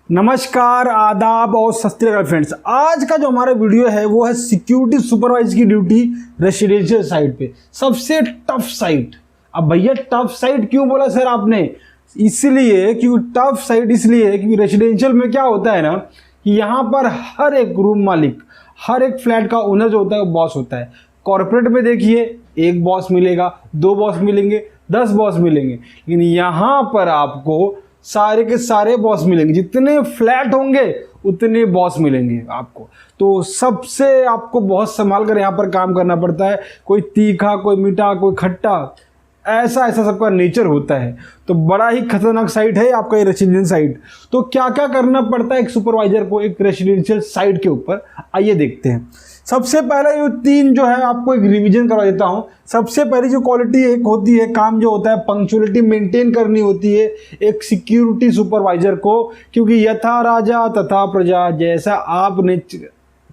नमस्कार, आदाब और सत श्री अकाल फ्रेंड्स। आज का जो हमारा वीडियो है वो है सिक्योरिटी सुपरवाइजर की ड्यूटी रेसिडेंशियल साइट पे। सबसे टफ साइट। अब भैया टफ साइट क्यों बोला सर आपने? इसलिए क्योंकि टफ साइट इसलिए है क्योंकि रेसिडेंशियल में क्या होता है ना कि यहाँ पर हर एक रूम मालिक, हर एक फ्लैट का ओनर जो होता है वो बॉस होता है। कॉर्पोरेट में देखिए एक बॉस मिलेगा, 2 बॉस मिलेंगे, 10 बॉस मिलेंगे, लेकिन यहाँ पर आपको सारे के सारे बॉस मिलेंगे। जितने फ्लैट होंगे उतने बॉस मिलेंगे आपको। तो सबसे आपको बहुत संभाल कर यहाँ पर काम करना पड़ता है। कोई तीखा, कोई मीठा, कोई खट्टा, ऐसा सबका नेचर होता है। तो बड़ा ही खतरनाक साइट है आपका ये रेसिडेंशियल साइट। तो क्या क्या करना पड़ता है एक सुपरवाइजर को एक रेसिडेंशियल साइट के ऊपर, आइए देखते हैं। सबसे पहले ये 3 जो है आपको एक रिवीजन करवा देता हूं। सबसे पहली जो क्वालिटी एक होती है, काम जो होता है, पंक्चुअलिटी मेंटेन करनी होती है एक सिक्योरिटी सुपरवाइजर को, क्योंकि यथा राजा तथा प्रजा, जैसा आप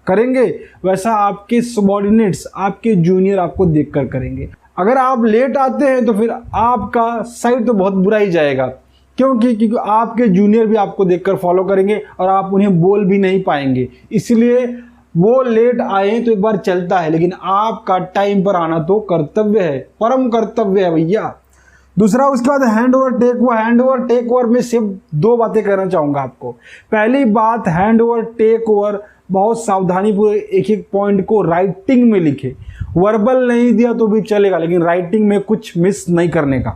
करेंगे वैसा आपके सबॉर्डिनेट्स, आपके जूनियर आपको देखकर करेंगे। अगर आप लेट आते हैं तो फिर आपका साइट तो बहुत बुरा ही जाएगा। क्योंकि आपके जूनियर भी आपको देखकर फॉलो करेंगे और आप उन्हें बोल भी नहीं पाएंगे। इसलिए वो लेट आए तो एक बार चलता है, लेकिन आपका टाइम पर आना तो कर्तव्य है, परम कर्तव्य है भैया। दूसरा, उसके बाद hand over take over. Hand over take over में सिर्फ 2 बातें करना चाहूँगा आपको। पहली बात, हैंड ओवर टेक ओवर बहुत सावधानी पूर्वक एक एक पॉइंट को राइटिंग में लिखे। वर्बल नहीं दिया तो भी चलेगा, लेकिन राइटिंग में कुछ मिस नहीं करने का।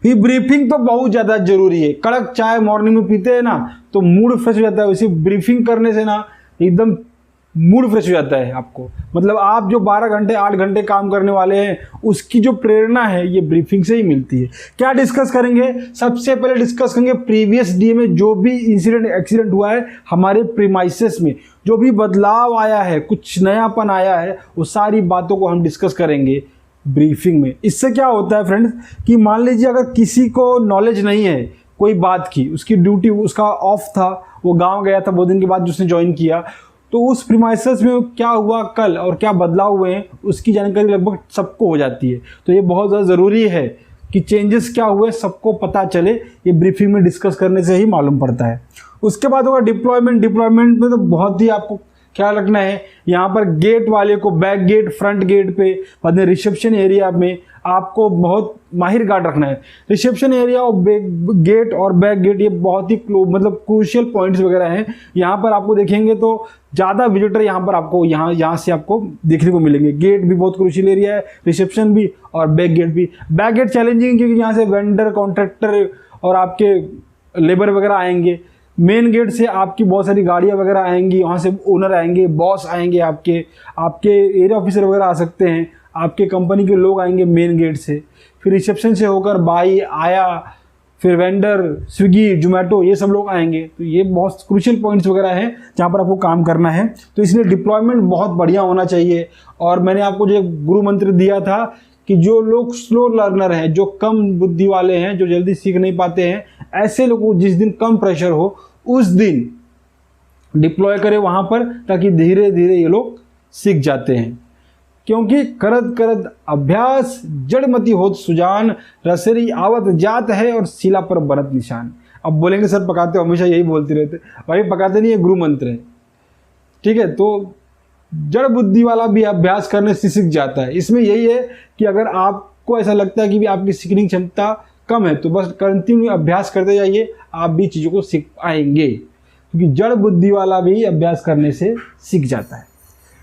फिर ब्रीफिंग तो बहुत ज़्यादा जरूरी है। कड़क चाय मॉर्निंग में पीते हैं ना तो मूड फ्रेश हो जाता है, वैसे ब्रीफिंग करने से ना एकदम मूड फ्रेश हो जाता है आपको। मतलब आप जो 12 घंटे 8 घंटे काम करने वाले हैं उसकी जो प्रेरणा है ये ब्रीफिंग से ही मिलती है। क्या डिस्कस करेंगे? सबसे पहले डिस्कस करेंगे प्रीवियस डे में जो भी इंसिडेंट एक्सीडेंट हुआ है हमारे प्रीमाइसेस में, जो भी बदलाव आया है, कुछ नयापन आया है, वो सारी बातों को हम डिस्कस करेंगे ब्रीफिंग में। इससे क्या होता है फ्रेंड्स कि मान लीजिए अगर किसी को नॉलेज नहीं है कोई बात की, उसकी ड्यूटी उसका ऑफ था, वो गांव गया था 2 दिन के बाद उसने ज्वाइन किया, तो उस प्रीमाइसेस में क्या हुआ कल और क्या बदलाव हुए हैं उसकी जानकारी लगभग सबको हो जाती है। तो ये बहुत ज़्यादा ज़रूरी है कि चेंजेस क्या हुए सबको पता चले। ये ब्रीफिंग में डिस्कस करने से ही मालूम पड़ता है। उसके बाद होगा डिप्लॉयमेंट। डिप्लॉयमेंट में तो बहुत ही आपको ख्याल रखना है। यहाँ पर गेट वाले को बैक गेट, फ्रंट गेट पे, बाद में रिसेप्शन एरिया में आपको बहुत माहिर गार्ड रखना है। रिसेप्शन एरिया और गेट और बैक गेट ये बहुत ही मतलब क्रूशियल पॉइंट्स वगैरह हैं। यहाँ पर आपको देखेंगे तो ज़्यादा विजिटर यहाँ पर आपको यहाँ से आपको देखने को मिलेंगे। गेट भी बहुत क्रूशियल एरिया है, रिसेप्शन भी और बैक गेट भी। बैक गेट चैलेंजिंग क्योंकि यहाँ से वेंडर, कॉन्ट्रैक्टर और आपके लेबर वगैरह आएंगे। मेन गेट से आपकी बहुत सारी गाड़ियाँ वगैरह आएंगी, वहाँ से ओनर आएंगे, बॉस आएंगे, आपके एरिया ऑफिसर वगैरह आ सकते हैं, आपके कंपनी के लोग आएंगे मेन गेट से। फिर रिसेप्शन से होकर बाई आया, फिर वेंडर, स्विगी, जोमेटो, ये सब लोग आएंगे। तो ये बहुत क्रूशियल पॉइंट्स वगैरह हैं जहाँ पर आपको काम करना है। तो इसलिए डिप्लॉयमेंट बहुत बढ़िया होना चाहिए। और मैंने आपको जो गुरु मंत्र दिया था कि जो लोग स्लो लर्नर हैं, जो कम बुद्धि वाले हैं, जो जल्दी सीख नहीं पाते हैं, ऐसे लोगों को जिस दिन कम प्रेशर हो उस दिन डिप्लॉय करें वहाँ पर, ताकि धीरे धीरे ये लोग सीख जाते हैं। क्योंकि करत करत अभ्यास जड़मती होत सुजान, रसरी आवत जात है और शिला पर बनत निशान। अब बोलेंगे सर पकाते हो, हमेशा यही बोलते रहते। भाई पकाते नहीं, ये गुरु मंत्र है, ठीक है। तो जड़ बुद्धि वाला भी अभ्यास करने से सीख जाता है। इसमें यही है कि अगर आपको ऐसा लगता है कि भी आपकी सीखने की क्षमता कम है तो बस कंटिन्यू अभ्यास करते जाइए, आप भी चीज़ों को सीख पाएंगे। क्योंकि जड़ बुद्धि वाला भी अभ्यास करने से सीख जाता है,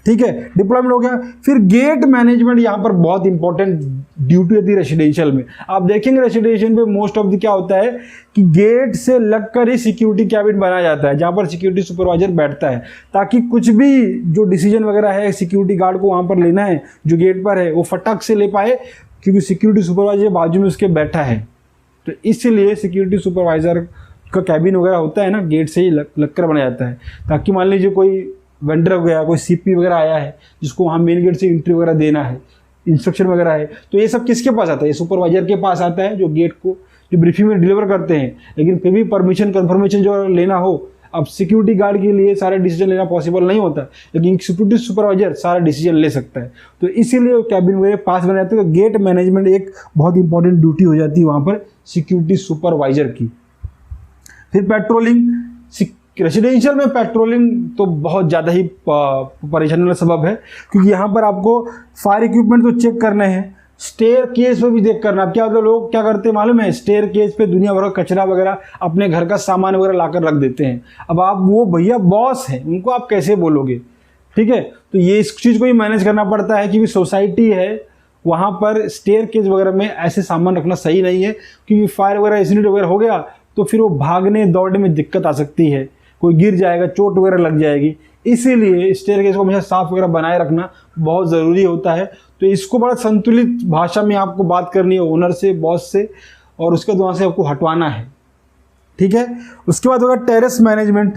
ठीक है। डिप्लॉयमेंट हो गया। फिर गेट मैनेजमेंट यहाँ पर बहुत इंपॉर्टेंट ड्यूटी होती है रेसिडेंशियल में। आप देखेंगे रेसिडेंशियल में मोस्ट ऑफ द क्या होता है कि गेट से लगकर ही सिक्योरिटी कैबिन बनाया जाता है, जहाँ पर सिक्योरिटी सुपरवाइजर बैठता है, ताकि कुछ भी जो डिसीजन वगैरह है सिक्योरिटी गार्ड को वहाँ पर लेना है जो गेट पर है वो फटक से ले पाए, क्योंकि सिक्योरिटी सुपरवाइजर बाजू में उसके बैठा है। तो इसलिए सिक्योरिटी सुपरवाइजर का कैबिन वगैरह होता है ना, गेट से ही लगकर बनाया जाता है, ताकि मान लीजिए कोई वेंडर हो गया, कोई सीपी वगैरह आया है जिसको वहाँ मेन गेट से एंट्री वगैरह देना है, इंस्ट्रक्शन वगैरह है, तो ये सब किसके पास आता है? ये सुपरवाइजर के पास आता है, जो गेट को जो ब्रीफिंग में डिलीवर करते हैं। लेकिन फिर भी परमिशन कंफर्मेशन जो लेना हो, अब सिक्योरिटी गार्ड के लिए सारे डिसीजन लेना पॉसिबल नहीं होता, लेकिन सिक्योरिटी सुपरवाइजर सारा डिसीजन ले सकता है। तो इसीलिए कैबिन वगैरह पास बन जाते हैं। तो गेट मैनेजमेंट एक बहुत इंपॉर्टेंट ड्यूटी हो जाती है वहाँ पर सिक्योरिटी सुपरवाइजर की। फिर पेट्रोलिंग, रेसिडेंशियल में पेट्रोलिंग तो बहुत ज़्यादा ही परेशानी वाला सबब है, क्योंकि यहाँ पर आपको फायर इक्विपमेंट तो चेक करने हैं, स्टेयर केस पे भी चेक करना। अब क्या होता है, लोग क्या करते हैं मालूम है, स्टेयर केस पे दुनिया भर का कचरा वगैरह अपने घर का सामान वगैरह लाकर रख देते हैं। अब आप वो भैया बॉस हैं, उनको आप कैसे बोलोगे, ठीक है। तो ये इस चीज़ को ही मैनेज करना पड़ता है, क्योंकि सोसाइटी है वहाँ पर स्टेयर केस वगैरह में ऐसे सामान रखना सही नहीं है, क्योंकि फायर वगैरह इंसिडेंट वगैरह हो गया तो फिर वो भागने दौड़ने में दिक्कत आ सकती है, कोई गिर जाएगा, चोट वगैरह लग जाएगी। इसीलिए स्टेयरकेस को हमेशा साफ वगैरह बनाए रखना बहुत ज़रूरी होता है। तो इसको बड़ा संतुलित भाषा में आपको बात करनी है ओनर से, बॉस से, और उसके वहाँ से आपको हटवाना है, ठीक है। उसके बाद होगा टेरेस मैनेजमेंट।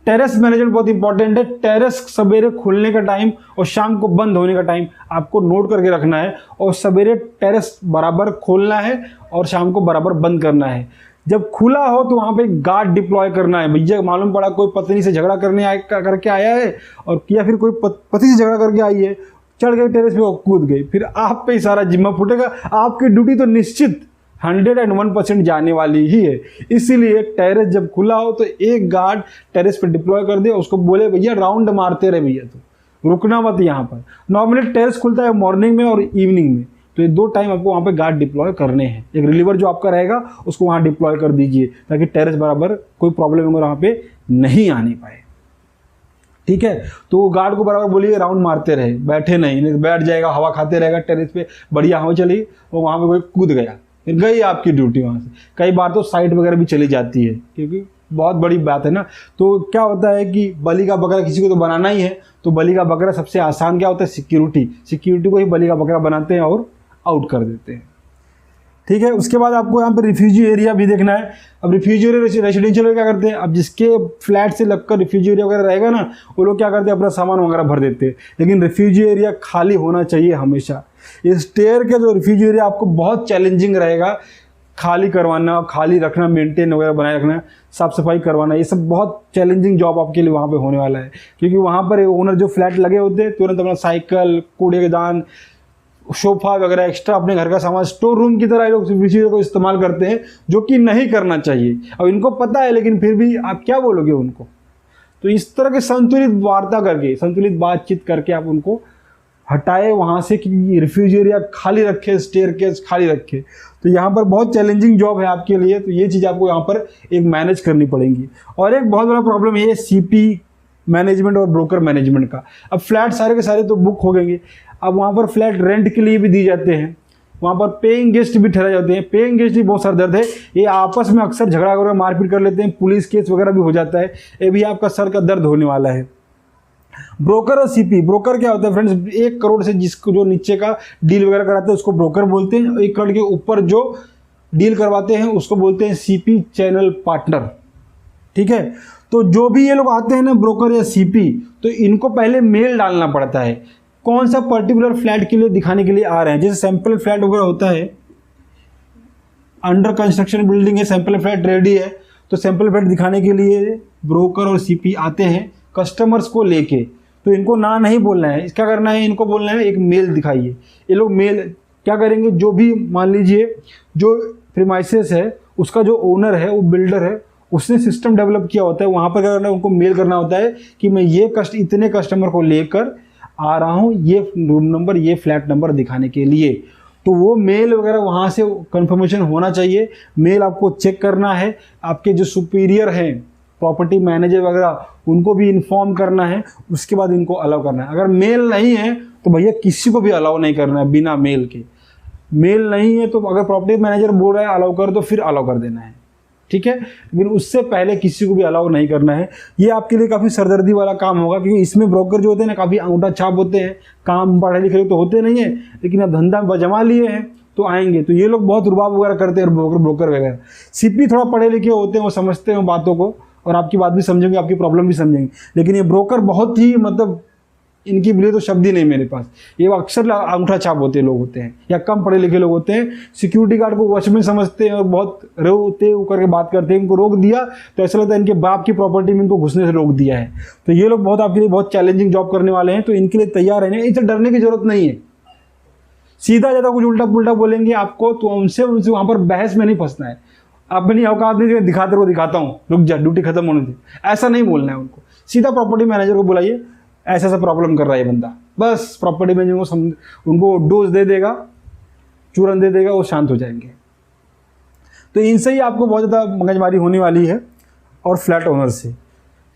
टेरेस मैनेजमेंट बहुत इंपॉर्टेंट है। टेरेस सवेरे खुलने का टाइम और शाम को बंद होने का टाइम आपको नोट करके रखना है, और सवेरे टेरेस बराबर खोलना है और शाम को बराबर बंद करना है। जब खुला हो तो वहाँ पे गार्ड डिप्लॉय करना है। भैया मालूम पड़ा कोई पत्नी से झगड़ा करके आया है, और या फिर कोई पति से झगड़ा करके आई है, चढ़ गई टेरेस पे और कूद गई, फिर आप पे ही सारा जिम्मा फूटेगा। आपकी ड्यूटी तो निश्चित 101% जाने वाली ही है। इसीलिए टेरेस जब खुला हो तो एक गार्ड टेरेस पे डिप्लॉय कर दे, उसको बोले भैया राउंड मारते रहे भैया, तो रुकना मत यहाँ पर। नॉर्मली टेरेस खुलता है मॉर्निंग में और इवनिंग में, तो ये 2 टाइम आपको वहाँ पे गार्ड डिप्लॉय करने हैं। एक रिलीवर जो आपका रहेगा उसको वहाँ डिप्लॉय कर दीजिए, ताकि टेरेस बराबर कोई प्रॉब्लम वगैरह वहाँ पे नहीं आने पाए, ठीक है। तो गार्ड को बराबर बोलिए राउंड मारते रहे, बैठे नहीं तो बैठ जाएगा, हवा खाते रहेगा टेरेस पे, बढ़िया हवा चली और वहाँ पे कोई कूद गया, फिर गई आपकी ड्यूटी वहाँ से। कई बार तो साइट वगैरह भी चली जाती है, क्योंकि बहुत बड़ी बात है ना। तो क्या होता है कि बलि का बकरा किसी को तो बनाना ही है, तो बलि का बकरा सबसे आसान क्या होता है, सिक्योरिटी को ही बलि का बकरा बनाते हैं और आउट कर देते हैं, ठीक है। उसके बाद आपको यहाँ पर रिफ्यूजी एरिया भी देखना है। अब रिफ्यूजी एरिया रेसिडेंशियल क्या करते हैं, अब जिसके फ्लैट से लगकर रिफ्यूजी एरिया वगैरह रहेगा ना, वो लोग क्या करते हैं अपना सामान वगैरह भर देते हैं। लेकिन रिफ्यूजी एरिया खाली होना चाहिए हमेशा। इस स्टेयर के जो रिफ्यूजी एरिया आपको बहुत चैलेंजिंग रहेगा, खाली करवाना, खाली रखना, मेंटेन वगैरह बनाए रखना, साफ सफाई करवाना, ये सब बहुत चैलेंजिंग जॉब आपके लिए वहाँ पे होने वाला है। क्योंकि वहाँ पर ओनर जो फ्लैट लगे होते हैं तुरंत अपना साइकिल, कूड़े के दान, सोफा वगैरह एक्स्ट्रा अपने घर का सामान स्टोर रूम की तरह ये लोग चीज़ों को इस्तेमाल करते हैं, जो कि नहीं करना चाहिए। अब इनको पता है, लेकिन फिर भी आप क्या बोलोगे उनको। तो इस तरह के संतुलित वार्ता करके, संतुलित बातचीत करके आप उनको हटाए वहाँ से, कि रिफ्यूजी एरिया खाली रखे, स्टेयरकेस खाली रखे। तो यहाँ पर बहुत चैलेंजिंग जॉब है आपके लिए। तो ये चीज़ आपको यहाँ पर एक मैनेज करनी पड़ेगी। और एक बहुत बड़ा प्रॉब्लम ये सीपी मैनेजमेंट और ब्रोकर मैनेजमेंट का। अब फ्लैट सारे के सारे तो बुक हो गएंगे, अब वहाँ पर फ्लैट रेंट के लिए भी दी जाते हैं, वहाँ पर पेइंग गेस्ट भी ठहराए जाते हैं। पेइंग गेस्ट भी बहुत सरदर्द है, ये आपस में अक्सर झगड़ा वगैरह मारपीट कर लेते हैं, पुलिस केस वगैरह भी हो जाता है, ये भी आपका सर का दर्द होने वाला है। ब्रोकर और सीपी, ब्रोकर क्या होता है फ्रेंड्स, 1 करोड़ से जिसको जो नीचे का डील वगैरह कराते हैं उसको ब्रोकर बोलते हैं। 1 करोड़ के ऊपर जो डील करवाते हैं उसको बोलते हैं सीपी चैनल पार्टनर, ठीक है। तो जो भी ये लोग आते हैं ना ब्रोकर या सीपी, तो इनको पहले मेल डालना पड़ता है कौन सा पर्टिकुलर फ्लैट के लिए दिखाने के लिए आ रहे हैं। जैसे सैंपल फ्लैट वगैरह होता है, अंडर कंस्ट्रक्शन बिल्डिंग है, सैंपल फ्लैट रेडी है, तो सैंपल फ्लैट दिखाने के लिए ब्रोकर और सीपी आते हैं कस्टमर्स को लेके। तो इनको ना नहीं बोलना है, क्या करना है, इनको बोलना है एक मेल दिखाइए। ये लोग मेल क्या करेंगे, जो भी मान लीजिए जो प्रीमाइसेस है उसका जो ओनर है वो बिल्डर है, उसने सिस्टम डेवलप किया होता है, वहाँ पर क्या करना है, उनको मेल करना होता है कि मैं ये इतने कस्टमर को लेकर आ रहा हूँ, ये रूम नंबर, ये फ्लैट नंबर दिखाने के लिए। तो वो मेल वगैरह वहाँ से कंफर्मेशन होना चाहिए। मेल आपको चेक करना है, आपके जो सुपीरियर हैं प्रॉपर्टी मैनेजर वगैरह उनको भी इन्फॉर्म करना है, उसके बाद इनको अलाउ करना है। अगर मेल नहीं है तो भैया किसी को भी अलाउ नहीं करना है बिना मेल के। मेल नहीं है तो अगर प्रॉपर्टी मैनेजर बोल रहा है अलाउ कर दो, फिर अलाउ कर देना है, ठीक है। लेकिन उससे पहले किसी को भी अलाउ नहीं करना है। ये आपके लिए काफ़ी सरदर्दी वाला काम होगा, क्योंकि इसमें ब्रोकर जो होते हैं ना काफ़ी अंगूठा छाप होते हैं, काम पढ़े लिखे तो होते नहीं है, लेकिन अब धंधा जमा लिए हैं तो आएंगे। तो ये लोग बहुत रुबाब वगैरह करते हैं, ब्रोकर वगैरह। सीपी थोड़ा पढ़े लिखे होते हैं, वो समझते हैं बातों को और आपकी बात भी समझेंगे, आपकी प्रॉब्लम भी समझेंगे। लेकिन ये ब्रोकर बहुत ही मतलब इनकी लिए तो शब्द ही नहीं मेरे पास। ये अक्सर अंगूठा छाप होते लोग होते हैं या कम पढ़े लिखे लोग होते हैं। सिक्योरिटी गार्ड को वॉचमैन समझते हैं और बहुत रोते करके बात करते हैं। इनको रोक दिया तो ऐसा लगता है इनके बाप की प्रॉपर्टी में इनको घुसने से रोक दिया है। तो ये लोग बहुत आपके लिए बहुत चैलेंजिंग जॉब करने वाले हैं, तो इनके लिए तैयार रहने, इनसे डरने की जरूरत नहीं है। सीधा ज़्यादा कुछ उल्टा पुल्टा बोलेंगे आपको तो उनसे वहाँ पर बहस में नहीं फंसना है। अपनी औकात नहीं दिखाते रहो, दिखाता हूँ, रुक जा, ड्यूटी खत्म होने दे, ऐसा नहीं बोलना है उनको। सीधा प्रॉपर्टी मैनेजर को बुलाइए, ऐसा ऐसा प्रॉब्लम कर रहा है बंदा, बस प्रॉपर्टी मैनेजर को उनको डोज दे देगा, चूरन दे देगा, वो शांत हो जाएंगे। तो इनसे ही आपको बहुत ज़्यादा मगजमारी होने वाली है, और फ्लैट ओनर से,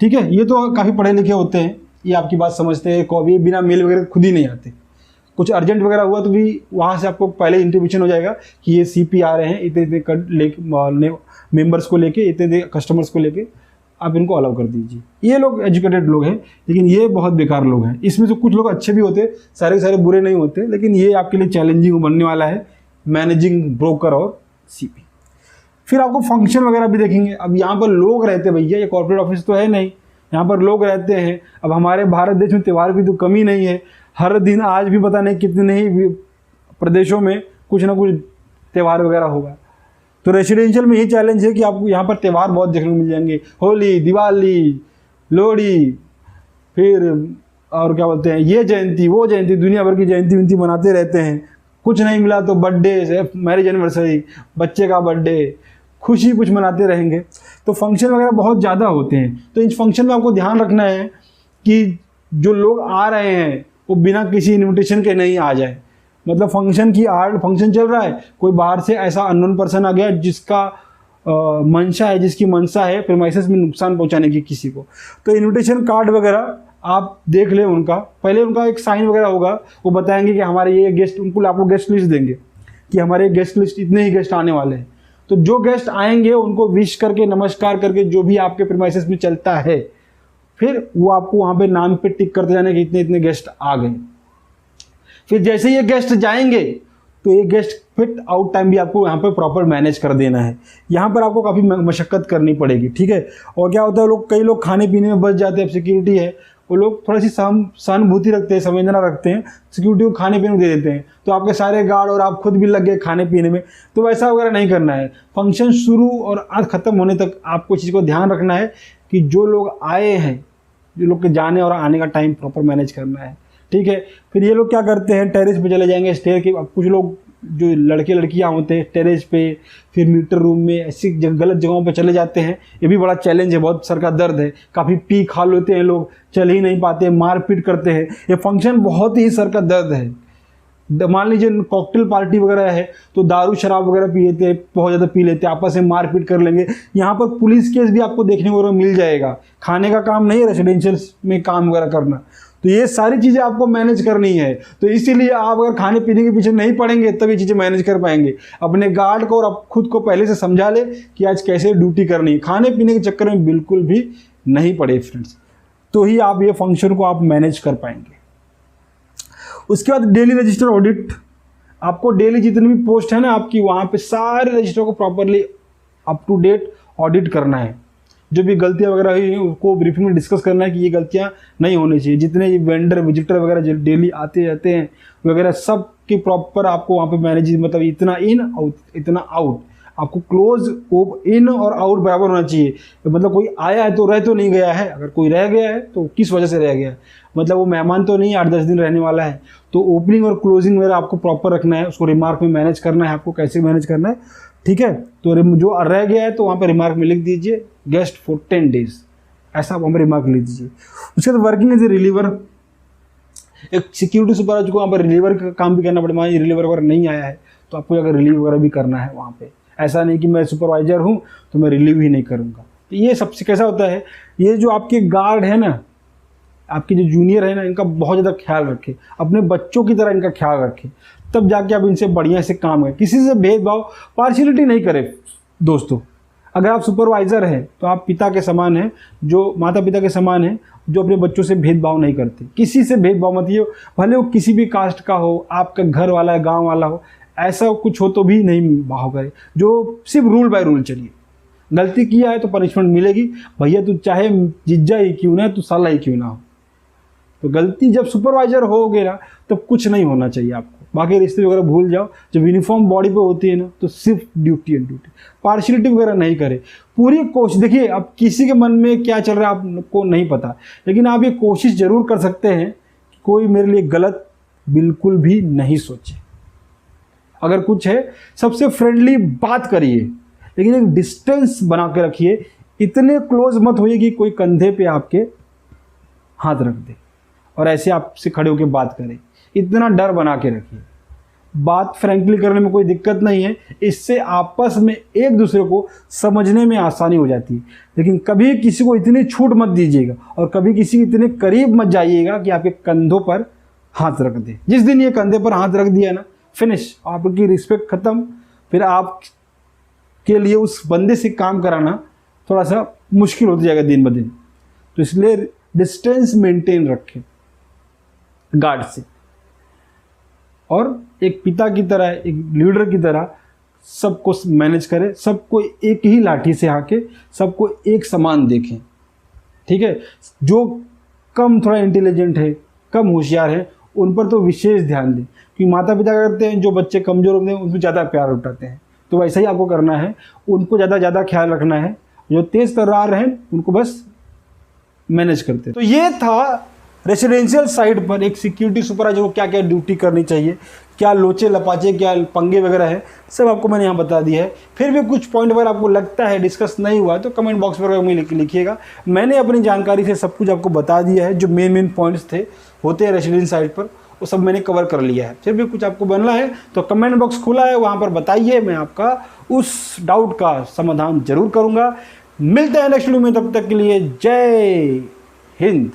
ठीक है। ये तो काफ़ी पढ़े लिखे होते हैं, ये आपकी बात समझते हैं, कभी बिना मेल वगैरह खुद ही नहीं आते। कुछ अर्जेंट वगैरह हुआ तो भी वहाँ से आपको पहले इंटीमेशन हो जाएगा कि ये सीपी आ रहे हैं, इतने इतने मेंबर्स को लेके, इतने कस्टमर्स को लेके, आप इनको अलाउ कर दीजिए। ये लोग एजुकेटेड लोग हैं, लेकिन ये बहुत बेकार लोग हैं। इसमें से कुछ लोग अच्छे भी होते, सारे के सारे बुरे नहीं होते, लेकिन ये आपके लिए चैलेंजिंग बनने वाला है, मैनेजिंग ब्रोकर और सीपी। फिर आपको फंक्शन वगैरह भी देखेंगे। अब यहाँ पर लोग रहते हैं भैया, ये कॉर्पोरेट ऑफिस तो है नहीं, यहाँ पर लोग रहते हैं। अब हमारे भारत देश में त्यौहार की तो कमी नहीं है, हर दिन आज भी पता नहीं कितने ही प्रदेशों में कुछ ना कुछ त्यौहार वगैरह होगा। तो रेसिडेंशियल में यही चैलेंज है कि आपको यहाँ पर त्यौहार बहुत देखने को मिल जाएंगे, होली, दिवाली, लोहड़ी, फिर और क्या बोलते हैं, ये जयंती, वो जयंती, दुनिया भर की जयंती विंती मनाते रहते हैं। कुछ नहीं मिला तो बर्थडे, मैरिज एनिवर्सरी, बच्चे का बर्थडे, खुशी कुछ मनाते रहेंगे। तो फंक्शन वगैरह बहुत ज़्यादा होते हैं। तो इस फंक्शन में आपको ध्यान रखना है कि जो लोग आ रहे हैं वो बिना किसी इन्विटेशन के नहीं आ जाए। मतलब फंक्शन चल रहा है, कोई बाहर से ऐसा अननोन पर्सन आ गया जिसका जिसकी मंशा है प्रीमाइसेस में नुकसान पहुंचाने की किसी को, तो इन्विटेशन कार्ड वगैरह आप देख लें। उनका पहले उनका एक साइन वगैरह होगा, वो बताएंगे कि हमारे ये गेस्ट, उनको आपको गेस्ट लिस्ट देंगे कि हमारे गेस्ट लिस्ट इतने ही गेस्ट आने वाले हैं। तो जो गेस्ट आएंगे उनको विश करके, नमस्कार करके, जो भी आपके प्रीमाइसेस में चलता है, फिर वो आपको वहाँ पे नाम पे टिक करते जाने कि इतने इतने गेस्ट आ गए। फिर जैसे ये गेस्ट जाएंगे तो ये गेस्ट फिट आउट टाइम भी आपको यहाँ पे प्रॉपर मैनेज कर देना है। यहाँ पर आपको काफ़ी मशक्क़त करनी पड़ेगी, ठीक है। और क्या होता है, कई लोग खाने पीने में बच जाते हैं। अब सिक्योरिटी है, वो लोग थोड़ी सी सहानुभूति रखते हैं, संवेदना रखते हैं, सिक्योरिटी को खाने पीने दे देते हैं, तो आपके सारे गार्ड और आप खुद भी लग गए खाने पीने में। तो वैसा वगैरह नहीं करना है। फंक्शन शुरू और आज ख़त्म होने तक आपको चीज़ को ध्यान रखना है कि जो लोग आए हैं, जो लोग के जाने और आने का टाइम प्रॉपर मैनेज करना है, ठीक है। फिर ये लोग क्या करते हैं, टेरेस पे चले जाएंगे, स्टेयर के। अब कुछ लोग जो लड़के लड़कियां होते हैं टेरेस पे, फिर मीटर रूम में, ऐसी गलत जगहों पे चले जाते हैं। ये भी बड़ा चैलेंज है, बहुत सर का दर्द है। काफ़ी पी खा लेते हैं लोग, चल ही नहीं पाते, मारपीट करते हैं। ये फंक्शन बहुत ही सर का दर्द है। मान लीजिए कॉकटेल पार्टी वगैरह है तो दारू शराब वगैरह पी लेते हैं, बहुत ज़्यादा पी लेते हैं, आपस में मारपीट कर लेंगे। यहाँ पर पुलिस केस भी आपको देखने को मिल जाएगा। खाने का काम नहीं है रेसिडेंशियल में काम वगैरह करना। तो ये सारी चीज़ें आपको मैनेज करनी है। तो इसीलिए आप अगर खाने पीने के पीछे नहीं पड़ेंगे तब ये चीज़ें मैनेज कर पाएंगे। अपने गार्ड को और आप खुद को पहले से समझा ले कि आज कैसे ड्यूटी करनी है। खाने पीने के चक्कर में बिल्कुल भी नहीं पड़े फ्रेंड्स, तो ही आप ये फंक्शन को आप मैनेज कर पाएंगे। उसके बाद डेली रजिस्टर ऑडिट। आपको डेली जितनी भी पोस्ट है ना आपकी, वहाँ पे सारे रजिस्टर को properly up to date audit करना है। जो भी गलतियाँ वगैरह हुई हैं उसको ब्रीफिंग में डिस्कस करना है कि ये गलतियाँ नहीं होनी चाहिए। जितने वेंडर विजिटर वगैरह जो डेली आते जाते हैं वगैरह, सब की प्रॉपर आपको वहाँ पे मैनेज, मतलब इतना इन आउट, इतना आउट, आपको क्लोज इन और आउट बराबर होना चाहिए। मतलब कोई आया है तो रह तो नहीं गया है, अगर कोई रह गया है तो किस वजह से रह गया है, मतलब वो मेहमान तो नहीं 8-10 दिन रहने वाला है। तो ओपनिंग और क्लोजिंग वगैरह आपको प्रॉपर रखना है, उसको रिमार्क में मैनेज करना है, आपको कैसे मैनेज करना है, ठीक है। तो जो रह गया है तो वहाँ पर रिमार्क में लिख दीजिए गेस्ट फॉर 10 डेज, ऐसा वहाँ पर रिमार्क लिख दीजिए। उसके बाद वर्किंग एज ए रिलीवर, एक सिक्योरिटी सुपरवाइजर को वहाँ पर रिलीवर का काम भी करना पड़ेगा। रिलीवर वगैरह नहीं आया है तो आपको अगर रिलीव वगैरह भी करना है वहाँ पे, ऐसा नहीं कि मैं सुपरवाइजर हूँ तो मैं रिलीव ही नहीं करूँगा। तो ये सबसे कैसा होता है, ये जो आपके गार्ड है ना, आपके जो जूनियर है ना, इनका बहुत ज़्यादा ख्याल रखें, अपने बच्चों की तरह इनका ख्याल रखें, तब जाके आप इनसे बढ़िया से काम करें। किसी से भेदभाव, पार्शियलिटी नहीं करें दोस्तों। अगर आप सुपरवाइज़र हैं तो आप पिता के समान हैं, जो माता पिता के समान हैं, जो अपने बच्चों से भेदभाव नहीं करते। किसी से भेदभाव मत ये, भले वो किसी भी कास्ट का हो, आपका घर वाला है, गांव वाला हो, ऐसा कुछ हो तो भी नहीं भाव करे। जो सिर्फ रूल बाय रूल चलिए। गलती किया है तो पनिशमेंट मिलेगी भैया, तू चाहे जिज्जा ही क्यों ना, तू साला ही क्यों ना हो। तो गलती जब सुपरवाइजर होगे ना तब कुछ नहीं होना चाहिए आपको। बाकी रिश्ते वगैरह भूल जाओ। जब यूनिफॉर्म बॉडी पे होती है ना तो सिर्फ ड्यूटी एंड ड्यूटी, पार्शियलिटी वगैरह नहीं करे। पूरी कोशिश, देखिए अब किसी के मन में क्या चल रहा है आपको नहीं पता, लेकिन आप ये कोशिश जरूर कर सकते हैं कि कोई मेरे लिए गलत बिल्कुल भी नहीं सोचे। अगर कुछ है सबसे फ्रेंडली बात करिए, लेकिन एक डिस्टेंस बना के रखिए, इतने क्लोज मत होइए कि कोई कंधे पे आपके हाथ रख दे और ऐसे आपसे खड़े होकर बात करे। इतना डर बना के रखिए। बात फ्रैंकली करने में कोई दिक्कत नहीं है, इससे आपस में एक दूसरे को समझने में आसानी हो जाती है। लेकिन कभी किसी को इतनी छूट मत दीजिएगा और कभी किसी के इतने करीब मत जाइएगा कि आपके कंधों पर हाथ रख दे। जिस दिन ये कंधे पर हाथ रख दिया ना, फिनिश, आपकी रिस्पेक्ट खत्म। फिर आप के लिए उस बंदे से काम कराना थोड़ा सा मुश्किल होता जाएगा दिन ब दिन। तो इसलिए डिस्टेंस मेंटेन रखें गार्ड से, और एक पिता की तरह, एक लीडर की तरह सबको मैनेज करें, सबको एक ही लाठी से हाके, सबको एक समान देखें। ठीक है, जो कम थोड़ा इंटेलिजेंट है, कम होशियार है, उन पर तो विशेष ध्यान दें, क्योंकि माता पिता करते हैं जो बच्चे कमज़ोर होते हैं उन पर ज़्यादा प्यार उठाते हैं। तो वैसा ही आपको करना है, उनको ज़्यादा ख्याल रखना है। जो तेज़ तर्रार हैं उनको बस मैनेज करते। तो ये था रेसिडेंशियल साइड पर एक सिक्योरिटी सुपरवाइजर को क्या क्या ड्यूटी करनी चाहिए, क्या लोचे लपाचे, क्या पंगे वगैरह है, सब आपको मैंने यहाँ बता दिया है। फिर भी कुछ पॉइंट अगर आपको लगता है डिस्कस नहीं हुआ तो कमेंट बॉक्स पर मुझे लिखिएगा। मैंने अपनी जानकारी से सब कुछ आपको बता दिया है, जो मेन पॉइंट्स थे होते हैं रेसिडेंशियल साइड पर, वो सब मैंने कवर कर लिया है। फिर भी कुछ आपको बनना है तो कमेंट बॉक्स खुला है, वहाँ पर बताइए, मैं आपका उस डाउट का समाधान जरूर करूँगा। मिलते हैं नेक्स्ट वीडियो में, तब तक के लिए जय हिंद।